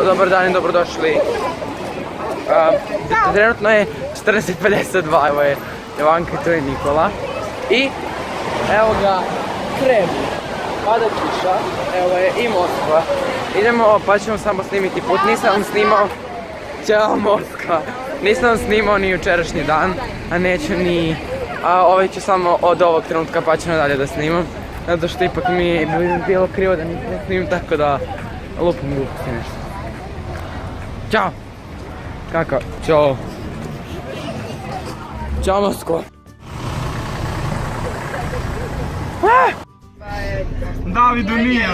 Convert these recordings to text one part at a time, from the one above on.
Dobar dan i dobrodošli. Trenutno je 14:52, evo je Jovanka i tu je Nikola. I evo ga krem, pada kiša, evo je i Moskva. Idemo pa ćemo samo snimiti put, nisam snimao, ćao Moskva, nisam snimao ni jučerašnji dan, a neću ni, ovaj ću samo od ovog trenutka pa ću nadalje da snimam. Zato što ipak mi je bilo krivo da ne snimim, tako da lupam gluposti nešto. Ćao! Kakav? Ćao! Ćao Moskva! Davidu nije,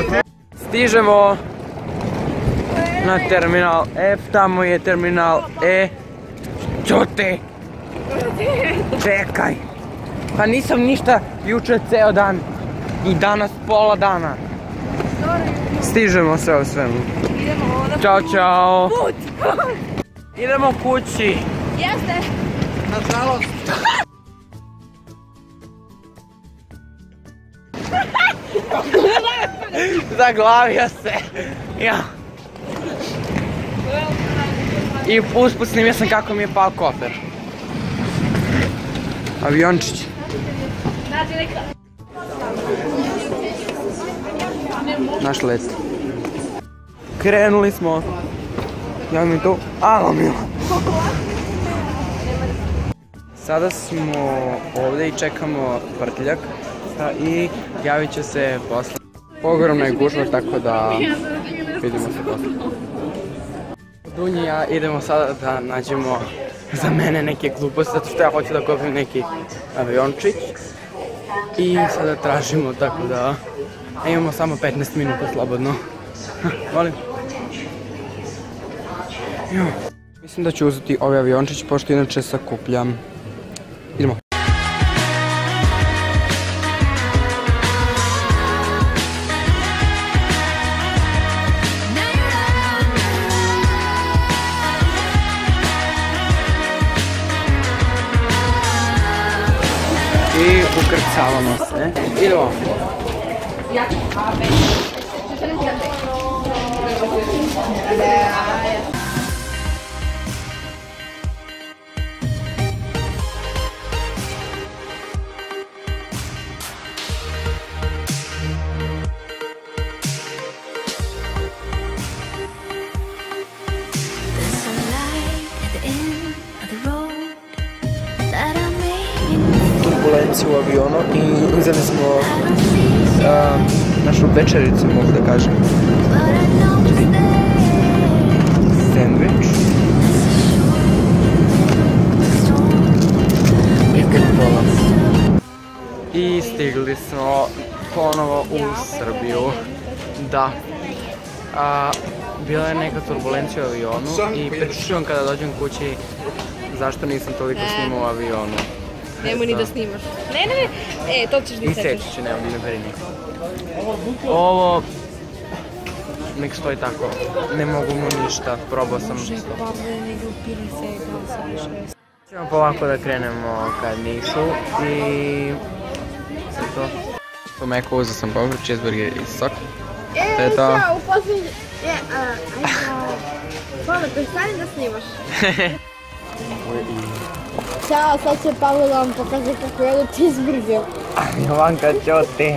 stižemo na terminal F, tamo je terminal E. Ćuti! Čekaj! Pa nisam ništa jučer ceo dan i danas pola dana. Stižemo sve u svemu. Ćao, čao! Idemo kući! Jeste! nažalost. Zaglavio se. Ja. I usput snimio sam kako mi je pao kofer. Aviončić. Naš let. Krenuli smo. Ja mi tu. Alo Mila. Sada smo ovdje i čekamo Vrtiljak i javit će se posle. Ogromna je gužva, tako da vidimo se posle. Dunji i ja idemo sada da nađemo za mene neke gluposti, zato što ja hoću da kupim neki aviončić. I sada tražimo, tako da imamo samo 15 minuta slobodno. Molim. Mislim da ću uzeti ovaj aviončić, pošto inače sakupljam. Idemo. I ukrcavamo se. Idemo. Turbulenciju u avionu i uzeli smo našu večericu, mogu da kažem. Sandvič. I Coca-Cola. I stigli smo ponovo u Srbiju. Da. Bila je neka turbulencija u avionu i pričujem kada dođem kući zašto nisam toliko snimao u avionu. Nemoj ni da snimaš. Ne, to ćeš da sečeš. I seći ću, nemoj ni ne brini. Ovo... nek stoji tako. Ne mogu mu ništa, probao sam. Ćemo polako da krenemo ka Nišu i... sve to. To meko uzeo sam povrć, cheeseburger i sok. To je to. U posljednji... Pavle, prestani da snimaš. Ćao, sad će Pavle da vam pokaže kako jedu cheeseburger. Jovanka, ćuti.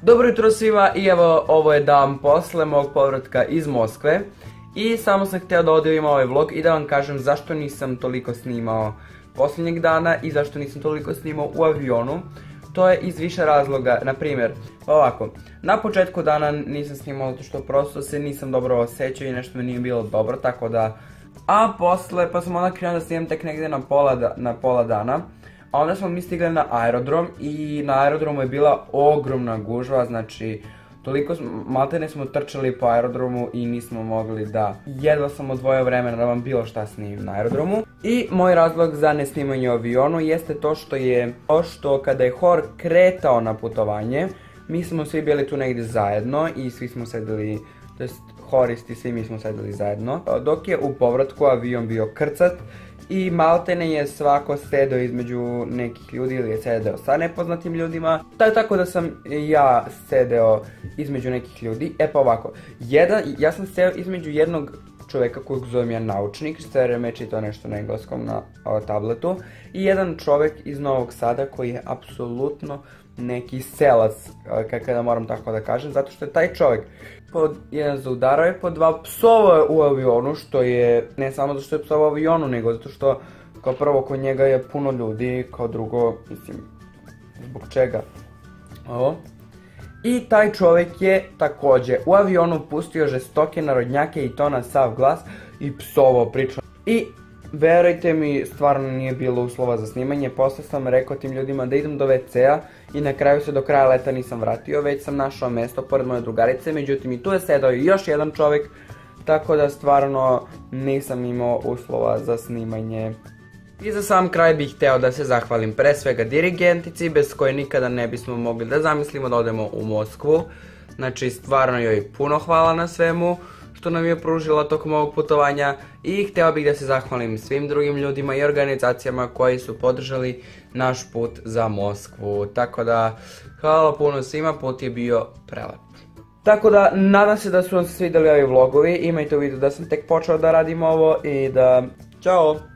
Dobro jutro svima i evo ovo je dan posle mog povratka iz Moskve. I samo sam htio da odjavim ovaj vlog i da vam kažem zašto nisam toliko snimao posljednjeg dana i zašto nisam toliko snimao u avionu. To je iz više razloga, na primjer, ovako, na početku dana nisam snimao zato što prosto se nisam dobro osjećao i nešto mi nije bilo dobro, tako da... A posle, pa sam onda krenuo da snimam tek negdje na pola dana. A onda smo mi stigli na aerodrom i na aerodromu je bila ogromna gužva, znači... Toliko, maltene smo trčali po aerodromu i nismo mogli da... Jedva sam odvojio vremena da vam bilo šta snimim na aerodromu. I moj razlog za nesnimanje u avionu jeste to što kada je Hor kretao na putovanje, mi smo svi bili tu negdje zajedno i svi smo sedeli, to jest koristi, svi mi smo sedeli zajedno. Dok je u povratku avion bio krcat i maltene je svako sedeo između nekih ljudi ili je sedeo sa nepoznatim ljudima. Tako da sam ja sedeo između nekih ljudi. Pa ovako, ja sam sedeo između jednog čoveka kojeg zovem ja naučnik, što je čitao nešto na engleskom na tabletu, i jedan čovek iz Novog Sada koji je apsolutno neki selac, kada moram tako da kažem, zato što je taj čovek pod jedan zaudarao je, pod dva psovao je u avionu, što je ne samo zato što je psovao u avionu, nego zato što kao prvo kod njega je puno ljudi, kao drugo, mislim, zbog čega ovo. I taj čovek je takođe u avionu pustio žestoke narodnjake i to na sav glas i psovao pričao. I verujte mi, stvarno nije bilo uslova za snimanje, posle sam rekao tim ljudima da idem do WC-a i na kraju se do kraja leta nisam vratio, već sam našao mesto pored moje drugarice, međutim i tu je sedao još jedan čovek, tako da stvarno nisam imao uslova za snimanje. I za sam kraj bih hteo da se zahvalim pre svega dirigentici, bez koje nikada ne bismo mogli da zamislimo da odemo u Moskvu. Znači, stvarno joj puno hvala na svemu što nam je pružila tokom ovog putovanja i hteo bih da se zahvalim svim drugim ljudima i organizacijama koji su podržali naš put za Moskvu. Tako da, hvala puno svima, put je bio prelep. Tako da, nadam se da su vam se svideli ovi vlogovi, imajte u vidu da sam tek počeo da radim ovo i da... Ćao!